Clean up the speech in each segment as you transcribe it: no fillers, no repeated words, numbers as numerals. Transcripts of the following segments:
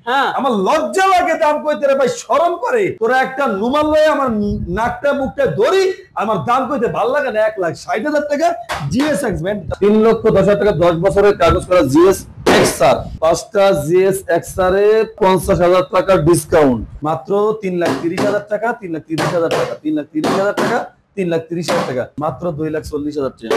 হ্যাঁ আমার লজ্জা লাগে দাম কইতে রে ভাই, শরম করে তোরা একটা নুমাল লয়ে আমার নাকটা মুখটা ধরি, আমার দাম কইতে ভাল লাগে না। 1,60,000 টাকা জিএসএক্স ব্যান্ড, 3,10,000 টাকা 10 বছরের কাগজ করা জিএস এক্সআর, 5টা জিএস এক্সআর এ 50,000 টাকা ডিসকাউন্ট, মাত্র 3,30,000 টাকা, 3,30,000 টাকা, 3,30,000 টাকা, 3,30,000 টাকা, মাত্র 2,40,000 টাকা।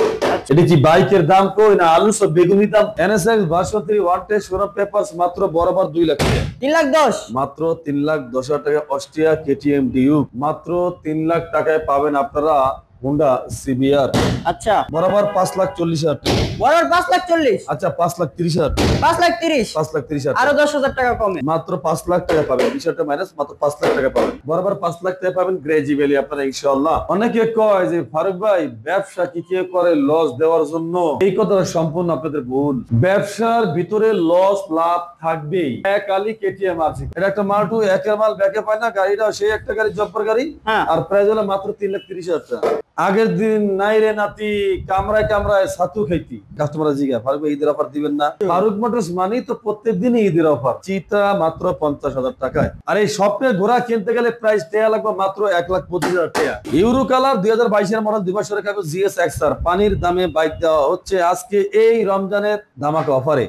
এটা কি বাইকের দাম কই না আলু সব বেগুনি দাম? NSX version 3 one test showroom papers মাত্র বরাবর 2 লাখ টাকা, 3,10,000 মাত্র 3,10,000 টাকা। অস্ট্রিয়া কেটিএম ডিউক মাত্র 3 লাখ টাকায় পাবেন আপনারা হোন্ডা সিবিআর। আচ্ছা বরাবর 5,40,000 টাকা, বরাবর 5,40,000। আচ্ছা 5,30,000 টাকা, 5,30,000 5,30,000 আরো 10,000 টাকা কমে, মাত্র 5 লাখ টাকা পাবেন। বিষয়টা মাইনাস, মাত্র 5 লাখ টাকা পাবেন, বরাবর 5 লাখ টাকা পাবেন গ্রেজি ভ্যালি আপনারা ইনশাআল্লাহ। অনেকে কয় যে ফারুক ভাই ব্যবসা কি কে করে লস দেওয়ার জন্য, এই কথাটা সম্পূর্ণ আপনাদের ভুল। ব্যবসার ভিতরে লস লাভ থাকবেই। এক আলী কেটিএম আছে, এটা একটা মাল্টু, একের মাল ব্যাকে পায় না, গাড়িটা সেই একটা গাড়ি জব্বর গাড়ি, আর প্রাইস হলো মাত্র 3,30,000 টাকা। আগের দিন নাই রে নাতি কামরায় কামরায় ছাতু খাইতি, কাস্টমার জিগা ফারুক ভাই ঈদের অফার দিবেন না? ফারুক মোটরস মানেই তো প্রত্যেক দিনই ঈদের অফার। চিতা মাত্র 50,000 টাকায়, আর এই স্বপ্নের ঘোড়া কিনতে গেলে প্রাইস টাকা লাগবে মাত্র 1,25,000 টাকা। ইউরো কালার 2022 এর মডেল 2 বছরের কাগজ জিএস এক্সআর, পানির দামে বাইক দেওয়া হচ্ছে আজকে এই রমজানের ধামাকা অফারে।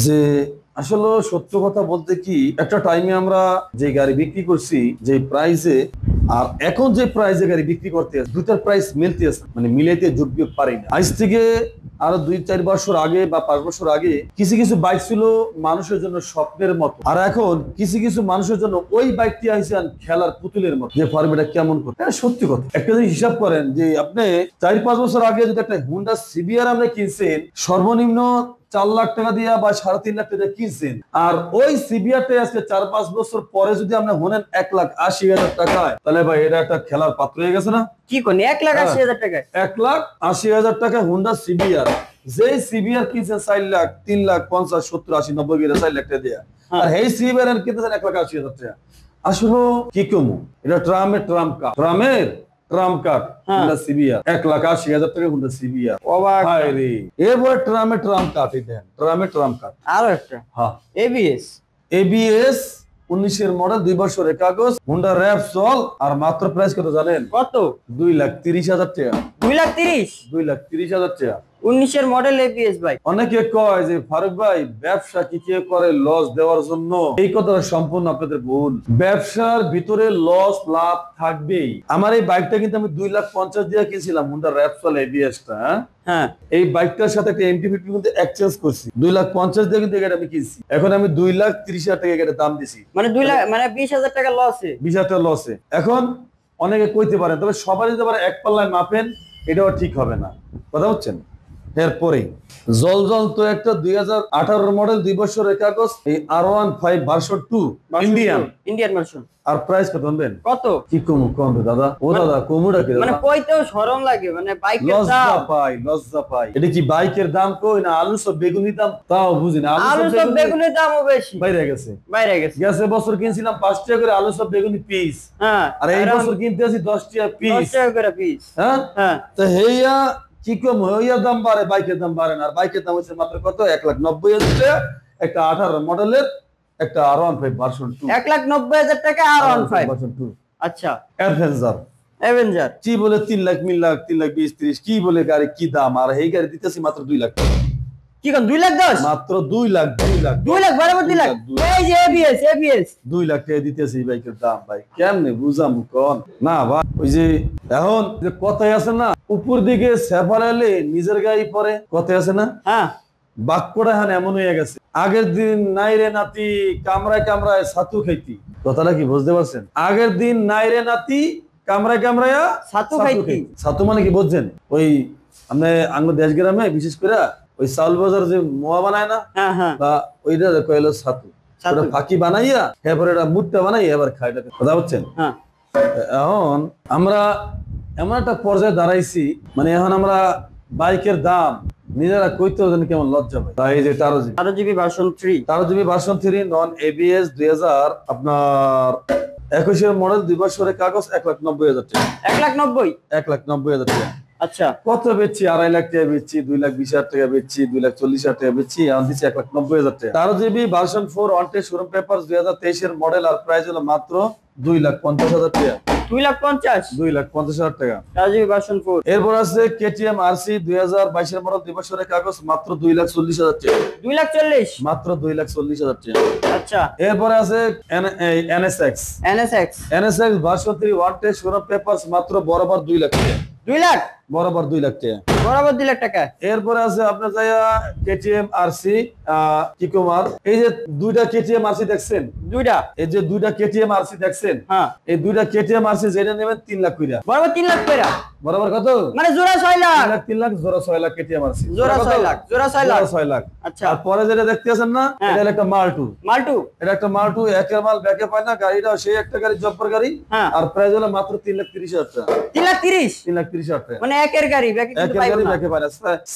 যে আসলে সত্য কথা বলতে কি, একটা টাইমে আমরা যে গাড়ি বিক্রি করছি যে প্রাইসে, আর এখন যে প্রাইসে গাড়ি বিক্রি করতে আছে, দুটার প্রাইস মিলতে আছে, মানে মিলাইতে যোগ্য পারি না। আজ থেকে আরো 2-4 বছর আগে বা 5 বছর আগে কিছু কিছু বাইক ছিল মানুষের জন্য স্বপ্নের মতো, আর এখন কিছু কিছু মানুষের জন্য ওই বাইকটি আইছে খেলার পুতুলের মতো। যে ফার্মেটা কেমন করতে, সত্যি কথা একটা জিনিস হিসাব করেন যে আপনি 4-5 বছর আগে যদি একটা হুন্ডা সিবিআর আপনি কিনছেন সর্বনিম্ন 4 লাখ টাকা দিয়ে বা 3.5 লাখ টাকা কিনছেন, আর ওই সিবিআরটা আজকে 4-5 বছর পরে যদি আপনি হনেন 1,80,000 টাকায়, তাহলে ভাই এটা একটা খেলার পাত্র হয়ে গেছে না? কি কোন 1,80,000 টাকায়? 1,80,000 টাকা হুন্ডা সিবিআর, যে সিবিআর কিনছেন 4 লাখ, 3 লাখ 50, 70, 80, 90 গিয়ে 4 লাখ টাকা দেয়া, আর এই সিবিআর কিনতেছেন 1,80,000 টাকা। আসলে কি কমু, এটা ট্রামের ট্রাম কার্ড হুন্ডা সিবিআর, 1,80,000 টাকা হুন্ডা সিবিআর। অবাক রে, এরপরে ট্রামের ট্রাম কার্ড, দেন ট্রামের ট্রাম কার্ড। আরো একটা হ্যাঁ এবিএস 19 এর মডেল 2 বছরের কাগজ হুন্ডা র‍্যাপসল, আর মাত্র প্রাইস কত জানেন? কত? 2,30,000 টাকা। 2,30,000 2,30,000 টাকা 19 এর মডেল এবিএস ভাই। অনেকে কয় যে ফারুক ভাই ব্যবসা কি কে করে লস দেওয়ার জন্য, এই কথাটা সম্পূর্ণ আপনাদের ভুল। ব্যবসার ভিতরে লস লাভ থাকবেই। আমার এই বাইকটা কিন্তু আমি 2,50,000 দিয়ে কিনছিলাম, হুন্ডা র‍্যাপসল এবিএসটা। হ্যাঁ, এই বাইকটার সাথে একটা MT-50 কিন্তু এক্সচেঞ্জ করছি, 2,50,000 দিয়ে কিন্তু এটা আমি কিনছি। এখন আমি 2,30,000 টাকা এটা দাম দিছি, মানে 2 লাখ, মানে 20,000 টাকা লসে, 20,000 টাকা লসে। এখন অনেকে কইতে পারেন তবে সবাই যদি আবার এক পাল্লায় মাপেন এটাও ঠিক হবে না, কথা হচ্ছেন। এরপরে জলজল তো একটা 2018 মডেল 2 বছরের কাগজ, এই R15 ভার্সন 2 ইন্ডিয়ান ভার্সন, আর প্রাইস কত জানেন? কত? কি কম দাদা, ও দাদা কমুটা কি মানে কইতেও শরম লাগে, মানে বাইকের দাম লজ্জা পাই। এটা কি বাইকের দাম কই না আলু সব বেগুনি দাম? তাও বুঝি না, আলু সব বেগুনির দামও বেশি বাইরে গেছে। গেছে বছর কিনছিলাম 5 টাকা করে আলু সব বেগুনি পিস, হ্যাঁ, আর এই বছর কিনতে আছি 10 টাকা পিস, 10 টাকা করে পিস। হ্যাঁ, তো হেইয়া কি কম হইয়া দাম বাড়ে, বাইকের দাম বাড়ে না। আর বাইকের দাম হচ্ছে মাত্র কত? 1,90,000 টাকা, একটা 18 মডেলের একটা R15 ভার্সন 2, 1,90,000 টাকা R15 ভার্সন 2। আচ্ছা, অ্যাভেঞ্জার কি বলে 3 লাখ, 3 লাখ, 3 লাখ 20, 30 কি বলে গাড়ি কি দাম, আর এই গাড়ি দিতেছি মাত্র 2 লাখ টাকা। কি কোন 2,10,000? মাত্র 2 লাখ 2 লাখ বরাবর 2 লাখ। এই যে এবিএস 2 লাখ টাকা দিতেছি এই বাইকের দাম। ভাই কেমনে বুঝাম কোন না ভাই, ওই যে এখন যে কথাই আছে না, উপর দিকে সেফারালে নিজের গায়ে পড়ে, কথাই আছে না? হ্যাঁ, বাক্যটা এখন এমন হয়ে গেছে। আগের দিন নাই রে নাতি কামরায় কামরায় ছাতু খাইতি, কথাটা কি বুঝতে পারছেন? আগের দিন নাই রে নাতি কামরায় কামরায় ছাতু খাইতি। ছাতু মানে কি বুঝছেন? ওই আমরা আঙ্গুর দেশ গ্রামে বিশেষ করে ওই চাউল বাজার যে মোয়া বানায় না, বা ওইটা কইলো ছাতু, ওটা ফাঁকি বানাইয়া এরপর এটা মুটটা বানাই এবার খাই, কথা হচ্ছেন? এখন আমরা এমন একটা পর্যায়ে দাঁড়াইছি, মানে এখন আমরা বাইকের দাম নিজেরা কইতেও জানি কেমন লজ্জা পাই। তাই এই যে 13GB ভার্সন 3 নন এবিএস 2000 আপনার 21 এর মডেল 2 বছরের কাগজ 1,90,000 টাকা। 1,90,000 টাকা। আচ্ছা কত বেচছি? 2.5 লাখ টাকা বেচছি, 2,20,000 টাকা বেচছি, 2,40,000 টাকা বেচছি, এখন দিচ্ছি 1,90,000 টাকা। 13 GB version 4 wanted showroom paper 2023 এর মডেল, আর প্রাইস হলো মাত্র 2,50,000 টাকা। 2,50,000 2,50,000 টাকা। 13 ভার্সন 4। এরপর আছে কেটিএম আরসি 2022 এর মডেল, 2 বছরের কাগজ, মাত্র 2,40,000 টাকা। 2,40,000 মাত্র 2,40,000 টাকা। আচ্ছা এরপরে আছে NSX NSX version 3 wanted showroom papers, মাত্র বরাবর 2 লাখ টাকা। 2 লাখ বরাবর 2 লাখ টাকা। বরাবর 2 লাখ টাকা। এরপরে আছে আপনার যাইয়া কেটিএম আরসি কিকোমার। এই যে দুইটা কেটিএম আরসি দেখছেন, এই যে দুইটা কেটিএম আরসি দেখছেন, হ্যাঁ এই দুইটা কেটিএম আরসি যেটা নেবেন 3 লাখ কইরা। বরাবর 3 লাখ কইরা। বরাবর কত? মানে জোড়া 6 লাখ। 3 লাখ জোড়া 6 লাখ কেটিএম আরসি। জোড়া 6 লাখ। জোড়া 6 লাখ। 6 লাখ। আচ্ছা আর পরে যেটা দেখতেছেন না, এটা হলো একটা মালটু। এটা একটা মালটু, একের মাল ব্যাকে পায় না, গাড়িটা সেই একটা গাড়ি, জব্বর গাড়ি। আর প্রাইস হলো মাত্র 3,30,000 টাকা। 3,30,000 3,30,000 টাকা। মানে একের গাড়ি ব্যাকে কিন্তু পাইবো না। ব্যাকে পায় না।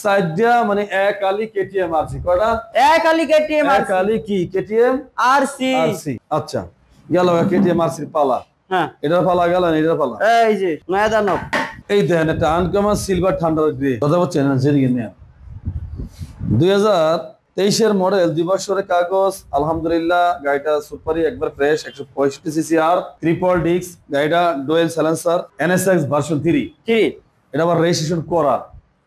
সাইডটা মানে এক আলি কেটিএম আরসি। কয়টা? এক আলি কেটিএম আরসি। এক আলি কি কেটিএম আরসি। আচ্ছা গেল কেটিএম আরসির পালা। হ্যাঁ এটার পালা গেল না, এটার পালা। এই যে নয়া দানব। এই দেখেন একটা আনকমন সিলভার থান্ডার গ্রে। কথা বলছেন না, যেদিকে নেন 2023 এর মডেল, 2 বছরের কাগজ, আলহামদুলিল্লাহ। গাড়িটা সুপারি, একবার ফ্রেশ, 165 সিসি আর ট্রিপল ডিস্ক। গাড়িটা ডুয়েল সাইলেন্সার, এনএসএক্স ভার্সন 3। এটা আবার রেজিস্ট্রেশন করা।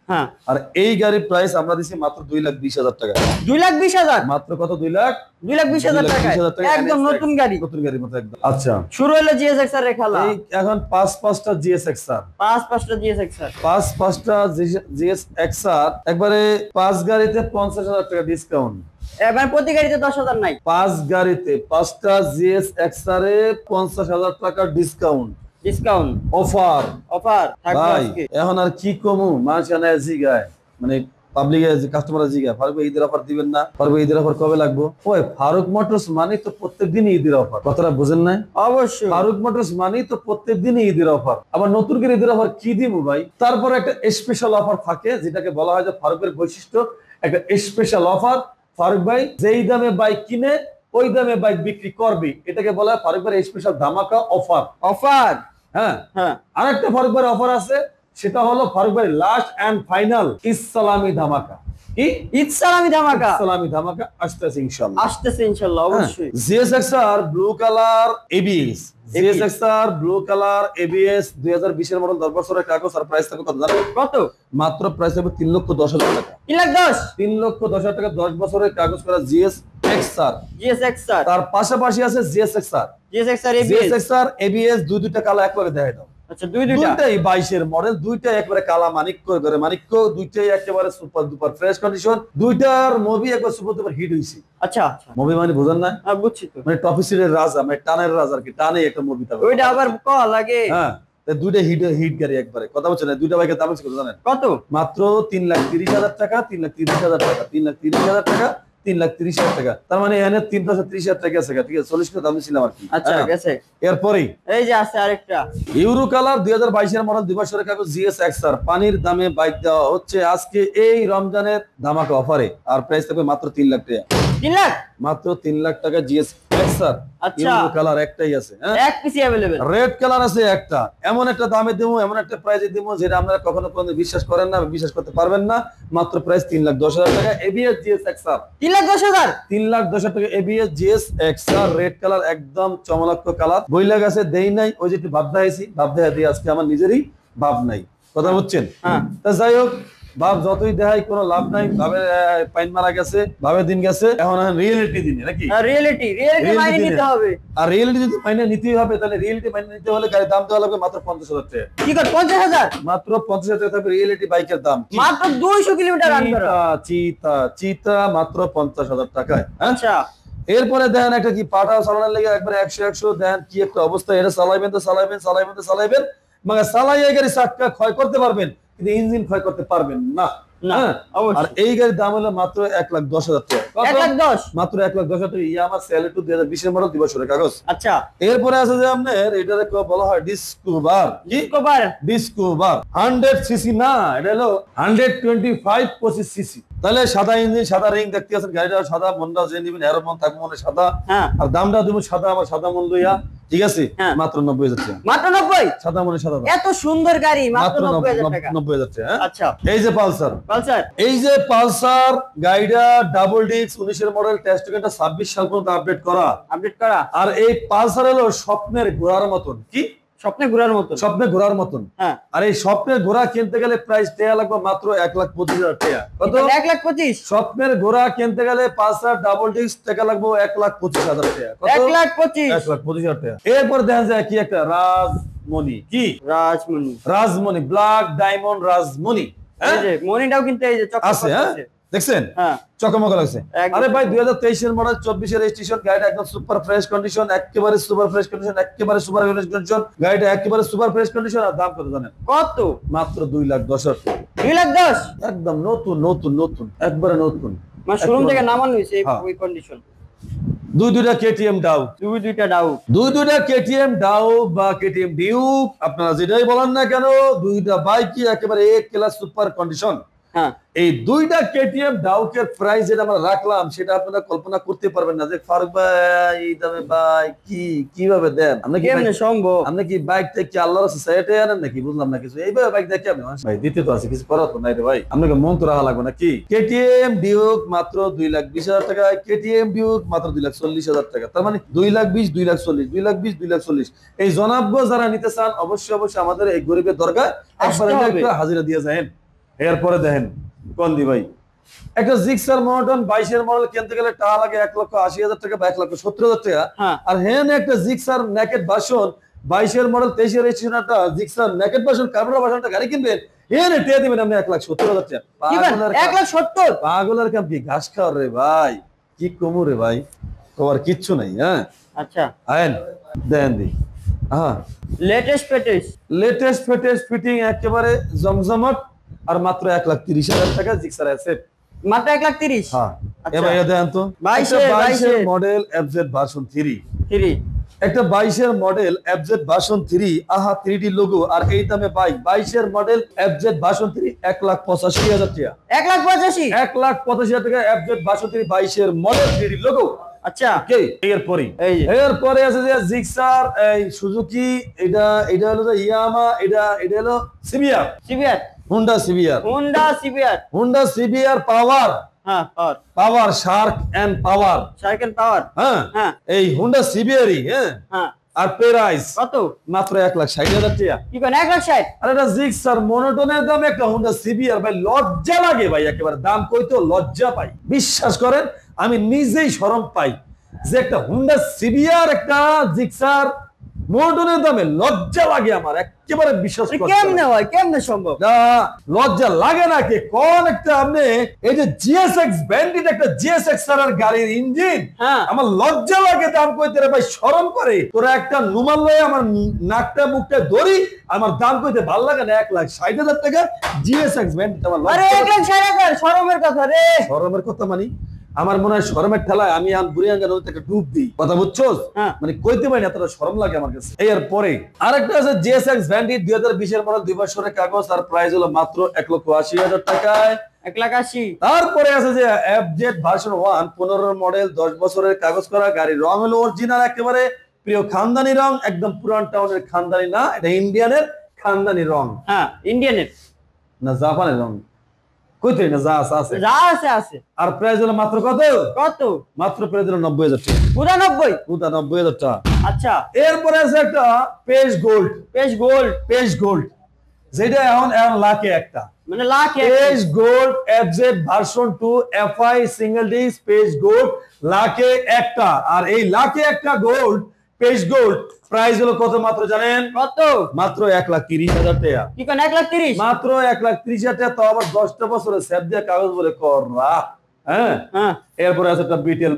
হ্যাঁ আর এই গাড়ির প্রাইস আমরা দিছি মাত্র 2,20,000 টাকা। 2,20,000 মাত্র কত? 2,20,000 টাকা। একদম নতুন গাড়ি, নতুন গাড়ির মতো একদম। আচ্ছা শুরু হলো জিএসএক্সআর এর খেলা। এই এখন 5-5টা জিএসএক্সআর, 5-5টা জিএসএক্সআর, 5-5টা জিএসএক্সআর, একবারে 5 গাড়িতে 50,000 টাকা ডিসকাউন্ট। এবার প্রতি গাড়িতে 10,000 নাই। 5 গাড়িতে 5টা জিএসএক্সআর এ 50,000 টাকা ডিসকাউন্ট। অফার থাকবে ভাই। আজকে। এখন আর কি কমু, মানুষ এনে জিগায়, মানে পাবলিকে কাস্টমার জিগায়, ফারুক ভাই ঈদের অফার দিবেন না, ফারুক ভাই ঈদের অফার কবে লাগবে? ওই ফারুক মোটরস মানে তো প্রত্যেকদিনই ঈদের অফার। কথাটা বুঝেন না? অবশ্যই ফারুক মোটরস মানে তো প্রত্যেকদিনই ঈদের অফার। আবার নতুন করে ঈদের অফার কি দিব ভাই? তারপরে একটা স্পেশাল অফার থাকে, যেটাকে বলা হয় যে ফারুকের বৈশিষ্ট্য, একটা স্পেশাল অফার। ফারুক ভাই যেই দামে বাইক কিনে ওই দামে বাইক বিক্রি করবে, এটাকে বলা হয় ফারুক ভাইয়ের স্পেশাল ধামাকা অফার। হ্যাঁ, আরেকটা ফারুক ভাইয়ের অফার আছে, সেটা হলো ফারুক ভাই লাস্ট এন্ড ফাইনাল ইসলামী ধামাকা। কি? ইসলামী ধামাকা আসতেছে ইনশাআল্লাহ। অবশ্যই। GSX-R blue colour ABS, GSX-R blue colour ABS 2020 এর মডেল, 10 বছরের কাগজ। আর প্রাইস থাকবে কত জানেন? কত? মাত্র প্রাইস থাকবে 3,10,000 টাকা। 3,10,000 টাকা, 10 বছরের কাগজ করা জিএসএক্সআর। তার পাশাপাশি আছে জিএসএক্সআর এবিএস, দুইটা কালা একবারে দেখাই দাও। আচ্ছা দুইটাই 22 এর মডেল, দুইটাই একবারে কালা মানিক্য করে মানিক্য, দুইটাই একেবারে সুপার দুপার ফ্রেশ কন্ডিশন। দুইটার মুভি একবার সুপার দুপার হিট হইছে। আচ্ছা মুভি মানে বুঝেন না? বুঝছি তো, মানে টপিসের রাজা, মানে টানের রাজা আর কি, টানে একটা মুভি থাকবে। ওইটা আবার কল লাগে। হ্যাঁ, দুইটা হিট গাড়ি একবারে। কথা বলছেন না, দুইটা বাইকের দাম কত জানেন? কত? মাত্র 3,30,000 টাকা, 3,30,000 টাকা, 3,30,000 টাকা, 3,30,000 টাকা। তার মানে এখানে 3,30,000 টাকা আছে, ঠিক আছে, 40 টাকা দাম ছিলাম আর কি। আচ্ছা গেছে। এরপরই এই যে আছে আরেকটা ইউরো কালার 2022 এর মডেল, 2 বছরের কাগজ জিএসএক্সআর। পানির দামে বাইক দেওয়া হচ্ছে আজকে এই রমজানের ধামাকা অফারে। আর প্রাইস থাকবে মাত্র 3 লাখ টাকা। 3 লাখ? মাত্র 3 লাখ টাকা জিএসএক্সআর। আচ্ছা, ইউরো কালার একটাই আছে। হ্যাঁ, এক পিসি अवेलेबल। রেড কালার আছে একটা। এমন একটা দামে দেবো, এমন একটা প্রাইসে দেবো, যেটা আপনারা কখনো বিশ্বাস করেন না, বিশ্বাস করতে পারবেন না। মাত্র প্রাইস 3,10,000 টাকা, এবিএস জিএসএক্সআর। 3,10,000? 3,10,000 টাকা এবিএস জিএসএক্সআর, রেড কালার, একদম চমৎকার কালার। বইলা গেছে দেই নাই, ওই যে একটু ভাব দেখাইছি, ভাব দেখা দিয়ে আজকে আমার নিজেরই ভাব নাই। কথা বুঝছেন? হ্যাঁ। তা যাই হোক, ভাব যতই দেখাই কোনো লাভ নাই। ভাবে পাইন মারা গেছে, ভাবে দিন গেছে, এখন রিয়েলিটি দিনে নাকি? রিয়েলিটি মাইনে নিতে হবে। আর রিয়েলিটি যদি মাইনে নিতেই হবে, তাহলে রিয়েলিটি মাইনে নিতে হলে গাড়ির দাম দেওয়া লাগবে মাত্র 50,000 টাকা। কি কর 50,000? মাত্র 50,000 টাকা থাকবে রিয়েলিটি বাইকের দাম। মাত্র 200 কিলোমিটার রান করা চিতা মাত্র 50,000 টাকায়। আচ্ছা, এরপরে দেখেন একটা কি পাটা চালানোর লেগে একবার 100 দেখেন কি একটা অবস্থা। এটা চালাইবেন তো চালাইবেন, মানে চালাইয়ে গাড়ি চাক্কা ক্ষয় করতে পারবেন, কিন্তু ইঞ্জিন ক্ষয় করতে পারবেন না। আর এই গাড়ির দাম হলো মাত্র 1,10,000 টাকা। 1,10,000? মাত্র 1,10,000 টাকা। ইয়ামাহা সেলেটু 2020 এর মডেল, 2 বছরের কাগজ। আচ্ছা, এরপরে আছে যে আপনার এটারে বলা হয় ডিসকভার। 100 সিসি না, এটা হলো 125 সিসি। তাহলে সাদা ইঞ্জিন, সাদা রিং দেখতে আছেন, গাড়িটা সাদা, মনটা যে নিবেন এর মন থাকবে মনে সাদা। আর দামটা দেবো সাদা, আমার সাদা মন লইয়া ঠিক আছে হ্যাঁ। মাত্র 90,000 টাকা মাত্র 90 সাদা মনে সাদা দাম। এত সুন্দর গাড়ি মাত্র মাত্র 90,000 টাকা 90,000 টাকা হ্যাঁ? আচ্ছা এই যে পালসার পালসার এই যে পালসার গাড়িটা ডাবল ডিস্ক 19 এর মডেল টেস্ট টিকেটটা 26 সাল পর্যন্ত আপডেট করা আপডেট করা আর এই পালসার হলো স্বপ্নের ঘোড়ার মতন কি স্বপ্নে ঘোরার মতো স্বপ্নে ঘোড়ার মতন হ্যাঁ আর এই স্বপ্নের ঘোড়া কিনতে গেলে প্রাইস টাকা লাগবে মাত্র 1,25,000 টাকা কত 1,25,000 স্বপ্নের ঘোড়া কিনতে গেলে পালসার ডাবল ডিস্ক টাকা লাগবে 1,25,000 টাকা কত 1,25,000 1,25,000 টাকা এরপর দেখা যায় কি একটা রাজমণি কি রাজমণি রাজমণি ব্ল্যাক ডায়মন্ড রাজমণি এই যে মনিটাও কিন্তু এই যে চকচক আছে হ্যাঁ করতেছে। দেখছেন হ্যাঁ চকমক লাগছে একদম। আরে ভাই 2023 এর মডেল 24 এর রেজিস্ট্রেশন গাড়িটা একদম সুপার ফ্রেশ কন্ডিশন একেবারে সুপার ফ্রেশ কন্ডিশন একেবারে সুপার ফ্রেশ কন্ডিশন গাড়িটা একেবারে সুপার ফ্রেশ কন্ডিশন আর দাম কত জানেন কত মাত্র 2,10,000 টাকা 2,10,000 একদম নতুন নতুন নতুন একবারে নতুন মানে শোরুম থেকে নামানো হয়েছে এই হ্যাঁ। ওই কন্ডিশন দুইটা কেটিএম ডাউ দুইটা ডাউ দুইটা কেটিএম ডাউ বা কেটিএম ডিউক আপনারা যেটাই বলেন না কেন দুইটা বাইকই একেবারে এক ক্লাস সুপার কন্ডিশন হ্যাঁ এই দুইটা কেটিএম ডাউকের প্রাইস যেটা আমরা রাখলাম সেটা আপনারা কল্পনা করতে পারবেন না যে ফারুক ভাই এই দামে বাইক কিভাবে দেন আপনি কি কেমনে সম্ভব আপনি কি বাইকটা কি আল্লাহর সোসাইটি আনেন নাকি বুঝলাম না কিছু এইভাবে বাইক দেখে আপনি ভাই দিতে তো আছে কিছু করার তো নাই রে ভাই আপনাকে মন তো রাখা লাগবে নাকি কেটিএম ডিউক মাত্র 2,20,000 টাকা কেটিএম ডিউক মাত্র 2,40,000 টাকা তার মানে 2,20,000 2,40,000 2,20,000 2,40,000 এই জনাবগো যারা নিতে চান অবশ্যই অবশ্যই আমাদের এই গরিবের দরকার একবার একটা হাজিরা দিয়ে যাবেন এরপরে দেখেন কোন দি ভাই একটা জিক্সার মডেল 22 এর মডেল কিনতে গেলে টাকা লাগে 1,80,000 টাকা বা 1,70,000 টাকা হ্যাঁ আর হেন একটা জিক্সার নেকেড ভার্সন 22 এর মডেল 23 এর রেজিস্ট্রেশন একটা জিক্সার নেকেড ভার্সন কার্বোরেটর ভার্সনটা গাড়ি কিনবেন হেন টিয়া দিবেন আপনি 1,70,000 টাকা কিমান 1,70,000 পাগলের কাম কি ঘাস খাওয়ার রে ভাই কি কমু রে ভাই তোমার কিচ্ছু নাই হ্যাঁ আচ্ছা আয়েন দেন দি হ্যাঁ লেটেস্ট ফেটেস্ট ফিটিং একেবারে জমজমাট আর মাত্র 1,30,000 টাকা জিক্সার আছে মাত্র 1,30,000 হ্যাঁ আচ্ছা। এবার এটা দেন তো 22 এর মডেল এফজেড ভার্সন 3 3 একটা 22 এর মডেল এফজেড ভার্সন 3 আহা 3D লোগো আর এই দামে বাইক 22 এর মডেল এফজেড ভার্সন 3 1,85,000 টাকা 1,85,000 1,85,000 টাকা এফজেড ভার্সন 3 22 এর মডেল 3D লোগো আচ্ছা ওকে এরপরে এই যে। এরপরে আছে যে জিক্সার এই সুজুকি এটা হলো যে ইয়ামা এটা হলো CBR CBR Honda CBR power হ্যাঁ power shark and power shark and power হ্যাঁ হ্যাঁ এই হুন্ডা সিবিআরই হ্যাঁ হ্যাঁ আর প্রাইস কত মাত্র 1,60,000 টাকা কি কোন 1,60,000 আর এটা জিক্সার মনোটনের দাম একটা হুন্ডা সিবিআর ভাই লজ্জা লাগে ভাই একেবারে দাম কইতো লজ্জা পাই বিশ্বাস করেন আমি নিজেই শরম পাই যে একটা হুন্ডা সিবিআর একটা জিক্সার মনোটনের দামে লজ্জা লাগে আমার একেবারে বিশ্বাস করতে কেমনে হয় কেমনে সম্ভব না লজ্জা লাগে না কি কোন একটা আপনি এই যে জিএসএক্স ব্যান্ডিট একটা জিএসএক্স এর গাড়ির ইঞ্জিন হ্যাঁ আমার লজ্জা লাগে দাম কইতে রে ভাই শরম করে তোরা একটা নুমাল লয়ে আমার নাকটা মুখটা ধরি আমার দাম কইতে ভাল লাগে না 1,60,000 টাকা জিএসএক্স ব্যান্ডিট আমার আরে 1,60,000 শরমের কথা রে শরমের কথা মানি আমার মনে হয় শরমের ঠেলায় আমি বুড়িয়াঙ্গা নদীতে একটা ডুব দিই কথা বুঝছোস হ্যাঁ। মানে কইতে পারি না এতটা শরম লাগে আমার কাছে এর পরে আরেকটা আছে জিএসএক্স ব্যান্ডিট 2020 এর মডেল 2 বছরের কাগজ আর প্রাইস হলো মাত্র 1,80,000 টাকায় 1,80,000 তারপরে আছে যে এফজেড ভার্সন 1 15 মডেল 10 বছরের কাগজ করা গাড়ি রং হলো অরিজিনাল একেবারে প্রিয় খানদানি রং একদম পুরান টাউনের খানদানি না এটা ইন্ডিয়ানের খানদানি রং হ্যাঁ ইন্ডিয়ানের না জাপানের রং কইতে না যা আছে যা আছে আর প্রাইস হলো মাত্র কত মাত্র প্রাইস হলো 90,000 টাকা 99,000 টাকা আচ্ছা এরপরে আছে একটা পেজ গোল্ড যেটা এখন লাখে একটা মানে লাখে page gold FZ version 2 FI single dish page gold লাখে একটা আর এই লাখে একটা গোল্ড পেজ গোল্ড প্রাইস হলো কত মাত্র জানেন কত মাত্র 1,30,000 টাকা কি কোন 1,30,000 মাত্র 1,30,000 টাকা তো আবার 10টা বছরের সেভ দিয়ে কাগজ বলে কররা হ্যাঁ হ্যাঁ এরপরে আছে একটা বিটেল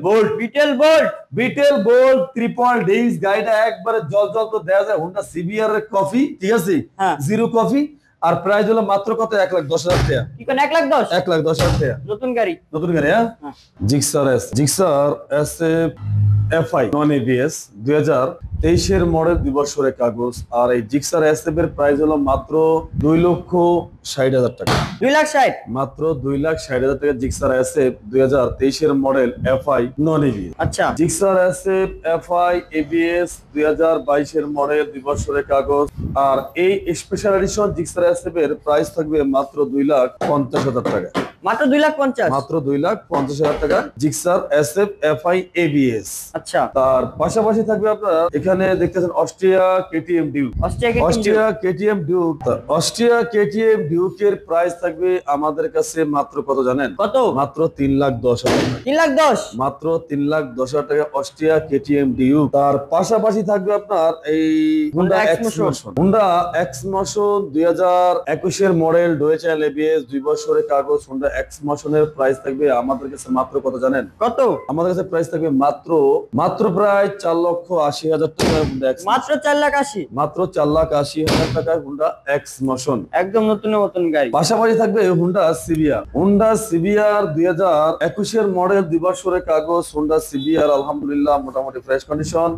বোল্ট ট্রিপল ডিস গাড়িটা একবারে জল তো দেয়া যায় হুন্ডা সিবিআর এর কফি ঠিক আছে হ্যাঁ। জিরো কফি আর প্রাইস হলো মাত্র কত 1,10,000 টাকা কি কোন 1,10,000 1,10,000 টাকা নতুন গাড়ি হ্যাঁ Gixxer S FI non ABS 23-এর মডেল 2 বছরের কাগজ। আর এই জিক্সার এসএফ এর প্রাইস হলো মাত্র 2,60,000 টাকা। 2,60,000 মাত্র 2,60,000 টাকা জিক্সার এসএফ 2023-এর মডেল এফআই নন এবিএস। আচ্ছা, জিক্সার এসএফ এফআই এবিএস 2022-এর মডেল 2 বছরের কাগজ। আর এই স্পেশাল এডিশন জিক্সার এসএফ এর প্রাইস থাকবে মাত্র 2,50,000 টাকা। মাত্র 2,50,000 মাত্র 2,50,000 টাকা জিক্সার এসএফ এফআই এবিএস। আচ্ছা, তার পাশাপাশি থাকবে আপনার এখানে দেখতেছেন Austria KTM Duke. Austria KTM Duke. Austria KTM ডিউকের প্রাইস থাকবে আমাদের কাছে মাত্র কত জানেন? কত? মাত্র 3,10,000 টাকা। 3,10,000 মাত্র 3,10,000 টাকা অস্ট্রিয়া কেটিএম ডিউক। তার পাশাপাশি থাকবে আপনার এই Honda X motion. Honda X motion 2021-এর মডেল ডুয়েল চ্যানেল এবিএস 2 বছরের কাগজ। হুন্ডা এক্স মোশনের প্রাইস থাকবে আমাদের কাছে মাত্র কত জানেন? কত? আমাদের কাছে প্রাইস থাকবে মাত্র প্রায় 4,80,000 টাকা। মাত্র 4,80,000 মাত্র 4,80,000 টাকা হুন্ডা এক্স মোশন। একদম নতুন গাড়ি। পাশাপাশি থাকবে হুন্ডা সিবিআর। হুন্ডা সিবিআর 2021-এর মডেল 2 বছরের কাগজ। হুন্ডা সিবিআর আলহামদুলিল্লাহ মোটামুটি ফ্রেশ কন্ডিশন।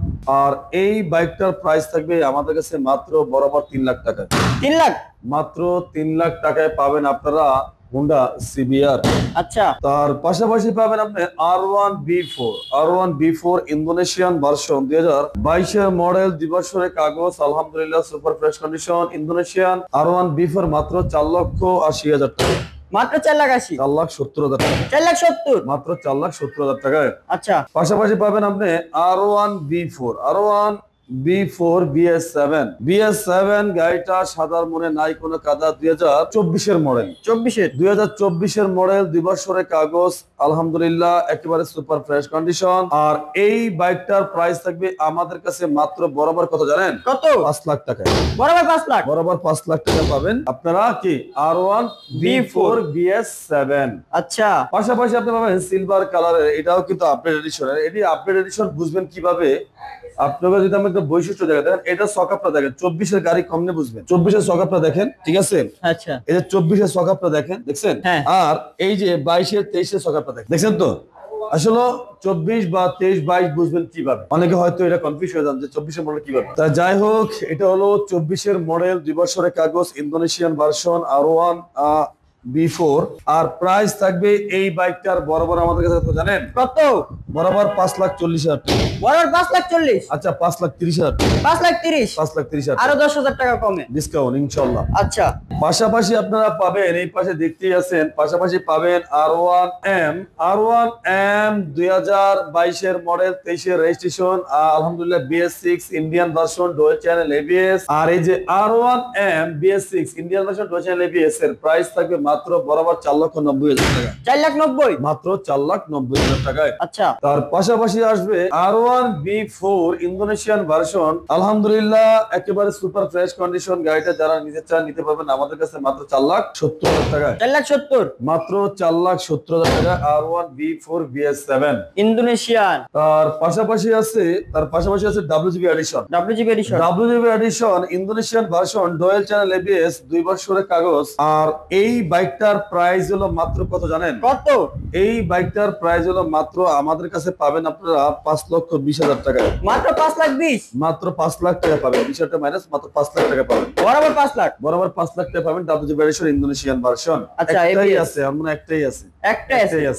আর এই বাইকটার প্রাইস থাকবে আমাদের কাছে মাত্র বরাবর 3 লাখ টাকা। 3 লাখ? মাত্র 3 লাখ টাকায় পাবেন আপনারা হুন্ডা সিবিআর। আচ্ছা, তার পাশাপাশি পাবেন আপনি R1B4 ইন্দোনেশিয়ান ভার্সন 2022-এর মডেল 2 বছরের কাগজ। আলহামদুলিল্লাহ super fresh condition Indonesian R1B4 মাত্র 4,80,000 টাকা। মাত্র 4,80,000 4,70,000 টাকা। 4,70,000 মাত্র 4,70,000 টাকায়। আচ্ছা, পাশাপাশি পাবেন আপনি R1B4 BS7 গাড়িটা সাদার মনে নাই কোনো কাদা। 2024-এর মডেল। 2024-এর মডেল 2 বছরের কাগজ। আলহামদুলিল্লাহ একেবারে সুপার ফ্রেশ কন্ডিশন। আর এই বাইকটার প্রাইস থাকবে আমাদের কাছে মাত্র বরাবর কত জানেন? কত? 5 লাখ টাকা। বরাবর 5 লাখ? বরাবর 5 লাখ টাকা পাবেন আপনারা কি R1B4 BS7। আচ্ছা, পাশাপাশি আপনি পাবেন সিলভার কালারের, এটাও কিন্তু আপডেট এডিশনের। এটি আপডেট এডিশন বুঝবেন কিভাবে? আপনারা যদি আমি একটা বৈশিষ্ট্য দেখেন, এটা সকাপটা দেখেন 24-এর গাড়ি কমনে বুঝবেন। 24-এর সকাপটা দেখেন, ঠিক আছে? আচ্ছা, এই যে 24-এর সকাপটা দেখেন, দেখছেন? হ্যাঁ। আর এই যে 22-এর 23-এর সকাপটা দেখছেন তো? আসলে 24 বা 23 22 বুঝবেন কিভাবে? অনেকে হয়তো এটা কনফিউজ হয়ে যান যে 24-এর মডেল কিভাবে। তা যাই হোক, এটা হলো 24-এর মডেল 2 বছরের কাগজ ইন্দোনেশিয়ান ভার্সন R1B4। আর প্রাইস থাকবে এই বাইকটার বরাবর আমাদের কাছে কত জানেন? কত? বরাবর 5,40,000 টাকা। বরাবর 5,40,000? আচ্ছা 5,30,000 টাকা। 5,30,000? 5,30,000 আরো 10,000 টাকা কমে ডিসকাউন্ট ইনশাআল্লাহ। আচ্ছা, পাশাপাশি আপনারা পাবেন এই পাশে দেখতেই আছেন, পাশাপাশি পাবেন R1M 2022-এর মডেল 23-এর রেজিস্ট্রেশন। আলহামদুলিল্লাহ BS6 Indian version dual channel ABS। আর এই যে R1M BS6 Indian version dual channel ABS এর প্রাইস থাকবে মাত্র বরাবর 4,90,000 টাকা। 4,90,000 মাত্র 4,90,000 টাকায়। আচ্ছা, তার পাশাপাশি আসবে R1B4 ইন্দোনেশিয়ান ভার্সন। আলহামদুলিল্লাহ একেবারে সুপার ফ্রেশ কন্ডিশন। গাড়িটা যারা নিতে চান নিতে পারবেন আমাদের কাছে মাত্র 4,70,000 টাকায়। 4,70,000 মাত্র 4,70,000 টাকা R1B4 BS7 ইন্দোনেশিয়ান। তার পাশাপাশি আছে WGB edition. WGB edition Indonesian version dual channel ABS 2 বছরের কাগজ। আর এই বাইকটার প্রাইস হলো মাত্র কত জানেন? কত? এই বাইকটার প্রাইস হলো মাত্র আমাদের কাছে পাবেন আপনারা 5,20,000 টাকা। মাত্র 5,20,000? মাত্র 5 লাখ টাকা পাবেন। বিষয়টা মাইনাস, মাত্র 5 লাখ টাকা পাবেন। বরাবর 5 লাখ? বরাবর 5 লাখ টাকা পাবেন WGB এডিশন ইন্দোনেশিয়ান ভার্সন। আচ্ছা, একটাই ABS আছে, আমরা একটাই আছে।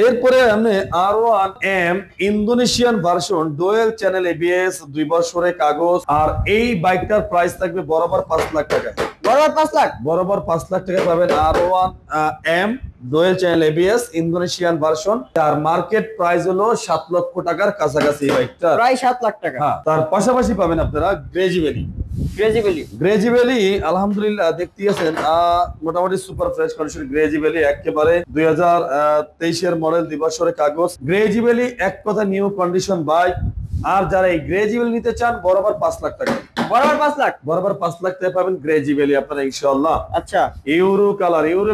এরপরে আপনি R1M Indonesian version dual channel ABS 2 বছরের কাগজ। আর এই বাইকটার প্রাইস থাকবে বরাবর 5 লাখ টাকা। বরাবর 5 লাখ? বরাবর 5 লাখ টাকা পাবেন R1M dual channel ABS Indonesian version. তার মার্কেট প্রাইস হলো 7 লক্ষ টাকার কাছাকাছি বাইকটা, প্রায় 7 লাখ টাকা। হ্যাঁ। তার পাশাপাশি পাবেন আপনারা গ্রেজিভ্যালি। আলহামদুলিল্লাহ দেখতেই আছেন মোটামুটি সুপার ফ্রেশ কন্ডিশন গ্রেজিভ্যালি একেবারে 2023-এর মডেল 2 বছরের কাগজ। গ্রেজিভ্যালি এক কথা নিউ কন্ডিশন বাইক। আর যারা এই গ্রেজিভ্যালি নিতে চান বরাবর 5 লাখ টাকা। বরাবর 5 লাখ? বরাবর 5 লাখ টাকা পাবেন গ্রেজিভ্যালি আপনারা ইনশাআল্লাহ। আচ্ছা, ইউরো কালার, ইউরো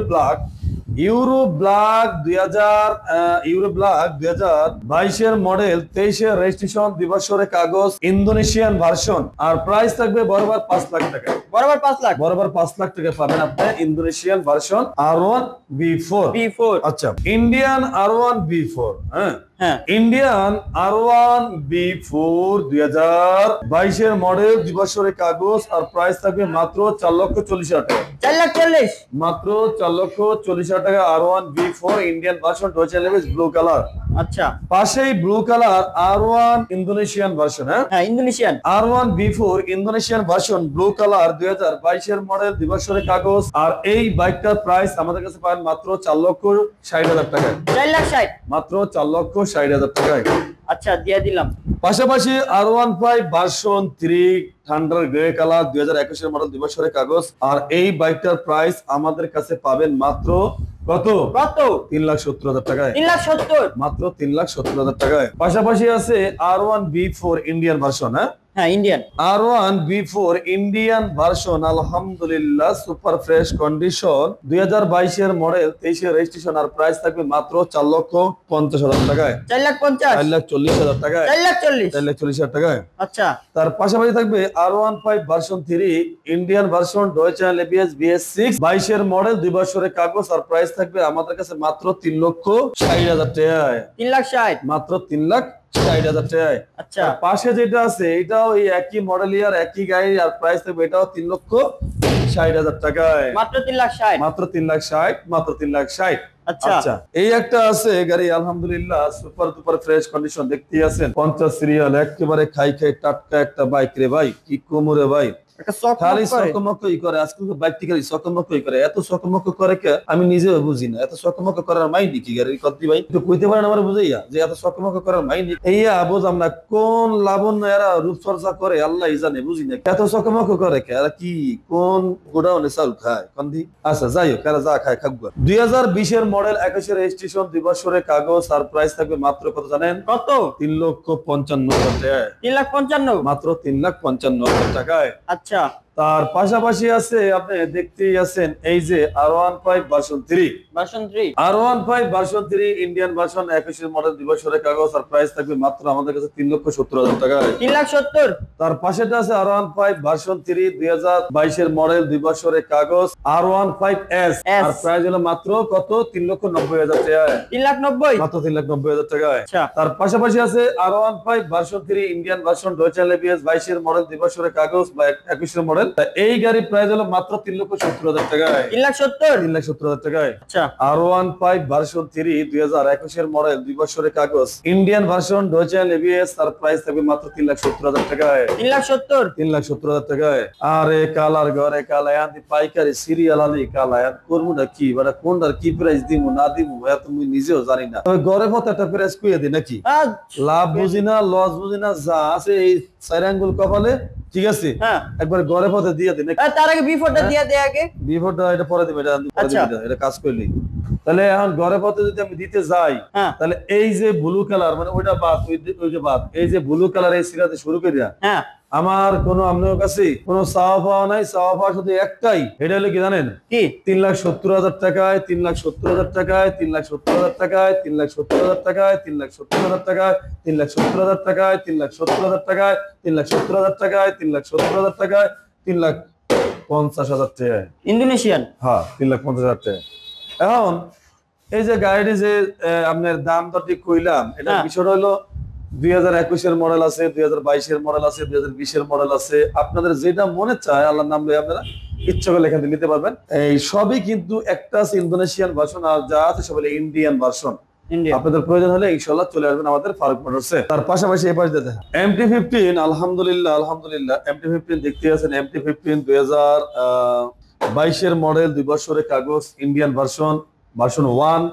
ব্ল্যাক 2022-এর মডেল 23-এর রেজিস্ট্রেশন 2 বছরের কাগজ ইন্দোনেশিয়ান ভার্সন। আর প্রাইস থাকবে বরাবর 5 লাখ টাকা। বরাবর 5 লাখ? বরাবর 5 লাখ টাকা পাবেন আপনি ইন্দোনেশিয়ান ভার্সন R1B4। আচ্ছা, ইন্ডিয়ান R1B4, হ্যাঁ হ্যাঁ ইন্ডিয়ান R1B4 2022 এর মডেল, 2 বছরের কাগজ, আর প্রাইস থাকবে মাত্র 4,40,000 টাকা। 4,40,000 মাত্র 4,40,000 টাকা। R1B4 Indian version, Deutsche language, blue colour. আচ্ছা পাশেই blue colour R1 Indonesian version. হ্যাঁ Indonesian R1B4 Indonesian version, blue colour, 2022 এর মডেল, 2 বছরের কাগজ, আর এই বাইকটার প্রাইস আমাদের কাছে পাবেন মাত্র 4,60,000 টাকায়। 4,60,000 মাত্র 4,60,000 টাকায়। আচ্ছা দিয়ে দিলাম। পাশাপাশি R15 version 3 thunder grey colour, 2021 এর মডেল, 2 বছরের কাগজ, আর এই বাইকটার প্রাইস আমাদের কাছে পাবেন মাত্র কত? 3,70,000 টাকায়। 3,70,000 মাত্র 3,70,000 টাকায়। পাশাপাশি আছে R1B4 ইন্ডিয়ান ভার্সন। হ্যাঁ ইন্ডিয়ান R1B4 ইন্ডিয়ান ভার্সন, আলহামদুলিল্লাহ সুপার ফ্রেশ কন্ডিশন, 2022 এর মডেল, 23 এর রেজিস্ট্রেশন, আর প্রাইস থাকবে মাত্র 4,50,000 টাকায়। 4,50,000 4,40,000 টাকায়। 4,40,000 4,40,000 টাকায়। আচ্ছা তার পাশাপাশি থাকবে R15 version 3 Indian version, Deutsche language, BS6, 22 এর মডেল, 2 বছরের কাগজ, আর প্রাইস থাকবে আমাদের কাছে মাত্র 3,60,000 টাকায়। 3,60,000 মাত্র 3,60,000 টাকায়। আচ্ছা পাশে যেটা আছে এটাও এই একই মডেল ইয়ার, একই গাড়ি, আর প্রাইস থাকবে এটাও 3,60,000 টাকায়। মাত্র 3,60,000 মাত্র 3,60,000। মাত্র 3,60,000। আচ্ছা আচ্ছা, এই একটা আছে গাড়ি, আলহামদুলিল্লাহ সুপার ডুপার ফ্রেশ কন্ডিশন, দেখতেই আছেন 50 সিরিয়াল, একেবারে খাই টাটকা একটা বাইক রে ভাই, কি কোমরে ভাই, একটা শখ খালি করে সকমকই করে। আজকাল বাইকটি খালি সকমকই করে, এত সকমক করে কে আমি নিজেও বুঝি না। এত সকমক করার মাইন্ড কি গাড়ি কদ্দি ভাই, একটু কইতে পারেন আমার বুঝাইয়া যে এত সকমক করার মাইন্ড এইয়া বুঝাম না। কোন লাবণ্য এরা রূপচর্চা করে আল্লাহ জানে, বুঝি না এত সকমক করে কে, এরা কি কোন গোডাউনে চাল খায় কন্দি। আচ্ছা যাই হোক, এরা যা খায় খাক। 2020 এর মডেল, 21 এর রেজিস্ট্রেশন, 2 বছরের কাগজ, আর প্রাইস থাকবে মাত্র কত জানেন? কত? 3,55,000 টাকায়। 3,55,000 মাত্র 3,55,000 টাকায়। আচ্ছা তার পাশাপাশি আছে, আপনি দেখতেই আছেন এই যে R15 version 3 R15 version 3 Indian version, 21 এর মডেল, 2 বছরের কাগজ, আর প্রাইস থাকবে মাত্র আমাদের কাছে 3,70,000 টাকায়। 3,70,000 তার পাশেটা আছে R15 ভার্সন 3 2022 এর মডেল, 2 বছরের কাগজ, R15S, আর প্রাইস হলো মাত্র কত? 3,90,000 টাকায়। 3,90,000 মাত্র 3,90,000 টাকায়। আচ্ছা তার পাশাপাশি আছে R15 version 3 Indian version, Deutsche language, 22 এর মডেল, 2 বছরের কাগজ, বা 21 এর মডেল, এই গাড়ির প্রাইস হলো মাত্র 3,70,000 টাকায়। 3,70,000 টাকায়। আচ্ছা R15 ভার্সন 3 2021 এর মডেল, 2 বছরের কাগজ, ইন্ডিয়ান ভার্সন, ডয়েচে ল্যাঙ্গুয়েজ, তার প্রাইস থাকবে মাত্র 3,70,000 টাকায়। 3,70,000 টাকায়। আরে কালার ঘরে কালায়ান পাইকারি সিরিয়াল আলি কালায়ান করবুটা কি মানে কোনটার কি প্রাইস দিমু না দিমু এত মুই নিজেও জানি না। তবে ঘরে মত একটা প্রাইস কইয়া দি নাকি, লাভ বুঝি না লস বুঝি না, যা আছে এই 4 আঙ্গুল কপালে, ঠিক আছে একবার ঘরে পথে দিয়ে দিন। তার আগে বিফোরটা দিয়ে দে, আগে বিফোরটা এটা পরে দিবে, এটা কাজ করলি। তাহলে এখন ঘরে পথে যদি আমি দিতে যাই, তাহলে এই যে ব্লু কালার মানে ওইটা বাদ, ওই যে বাদ, এই যে ব্লু কালার এই সিরাতে শুরু করিয়া আমার কোনো আপনার কাছে কোনো চাওয়া পাওয়া নাই। চাওয়া পাওয়া শুধু একটাই, এটা হলো কি জানেন? কি 3,70,000 টাকায়, 3,70,000 টাকায়, 3,70,000 টাকায়, 3,70,000 টাকায়, 3,70,000 টাকায়, 3,70,000 টাকায়, 3,70,000 টাকায়, 3,70,000 টাকায়, 3,70,000 টাকায়, 3,50,000 টাকায় ইন্দোনেশিয়ান। হ্যাঁ 3,50,000 টাকা। এখন এই যে গাড়িটি যে আপনার দাম তো ঠিক কইলাম, এটা বিষয়টা হলো 2021 এর মডেল আছে, 2022 এর মডেল আছে, 2020 এর মডেল আছে। আপনাদের যেটা মনে চায় আল্লাহর নাম লয়ে আপনারা ইচ্ছা করে এখান থেকে নিতে পারবেন। এই সবই কিন্তু একটা আছে ইন্দোনেশিয়ান ভার্সন, আর যা আছে সব হলো ইন্ডিয়ান ভার্সন। আপনাদের প্রয়োজন হলে ইনশাআল্লাহ চলে আসবেন আমাদের ফারুক মোটরসে। তার পাশাপাশি এই পাশে দেখেন MT-15, আলহামদুলিল্লাহ আলহামদুলিল্লাহ MT-15 দেখতে আছেন। MT-15 2022 এর মডেল, 2 বছরের কাগজ, ইন্ডিয়ান ভার্সন, ভার্সন 1,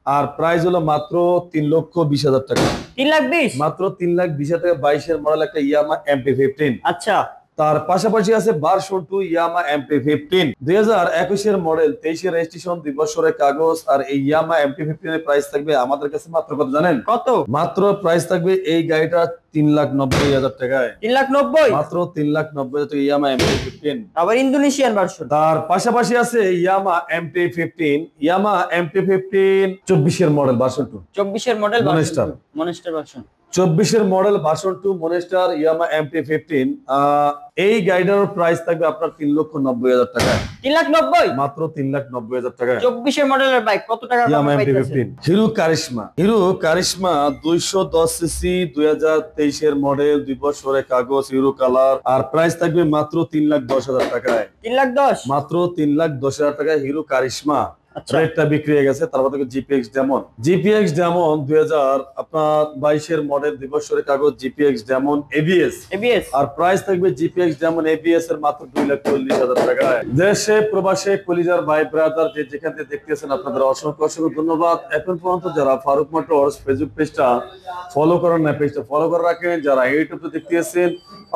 আর প্রাইস হলো মাত্র 3,20,000 টাকা। 3,20,000 মাত্র 3,20,000 টাকা। 22 এর মডেল একটা ইয়ামা MT-15। আচ্ছা, তার পাশাপাশি আছে ভার্সন 2 ইয়ামা MT-15 2021 এর মডেল, 23 এর রেজিস্ট্রেশন, 2 বছরের কাগজ, আর এই ইয়ামা MT-15 এর প্রাইস থাকবে আমাদের কাছে মাত্র কত জানেন? কত? মাত্র প্রাইস থাকবে এই গাড়িটা 3,90,000 টাকায়। 3,90,000 মাত্র 3,90,000 টাকা ইয়ামা MT-15, আবার ইন্দোনেশিয়ান ভার্সন। তার পাশাপাশি আছে ইয়ামা MT-15, ইয়ামা MT-15 24 এর মডেল ভার্সন 2, 24 এর model monster version. 24 model version 2 monster Yamaha MT-15। এই গাড়িটার প্রাইস থাকবে আপনার 3,90,000 টাকায়। 3,90,000 মাত্র 3,90,000 টাকায়। 24 মডেলের বাইক কত টাকা ইয়ামা MT-15 হিরো কারিশমা 210 সিসি 2023 এর মডেল, 2 বছরের কাগজ, হিরো কালার। আর প্রাইস থাকবে মাত্র 3,10,000 টাকায়। 3,10,000 মাত্র 3,10,000 টাকায় হিরো কারিশমা। রেটটা বিক্রি হয়ে গেছে। তারপর থেকে জিপিএক্স ডেমন 2022 এর মডেল, 2 বছরের কাগজ, জিপিএক্স ডেমন এবিএস। আর প্রাইস থাকবে জিপিএক্স ডেমন এবিএস এর মাত্র 2,40,000 টাকায়। দেশে প্রবাসে কলিজার ভাই ব্রাদার যে যেখান থেকে দেখতেছেন আপনাদের অসংখ্য ধন্যবাদ। এখন পর্যন্ত যারা ফারুক মোটরস ফেসবুক পেজটা ফলো করেন না, পেজটা ফলো করে রাখেন। যারা ইউটিউবে দেখতেছেন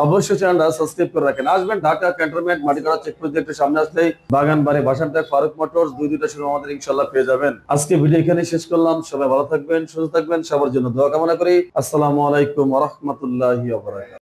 অবশ্যই চ্যানেলটা সাবস্ক্রাইব করে রাখেন। আসবেন ঢাকা ক্যান্টনমেন্ট মাটিকাড়া চেকপোস্ট একটু সামনে আসলেই বাগানবাড়ি বাসানটাক ফারুক মোটরস, দুইটা শুরু আমাদের ইনশাআল্লাহ পেয়ে যাবেন। আজকে ভিডিও এখানে শেষ করলাম। সবাই ভালো থাকবেন, সুস্থ থাকবেন, সবার জন্য দোয়া কামনা করি। আসসালামু আলাইকুম ওয়া রাহমাতুল্লাহি ওয়া বারাকাতুহু।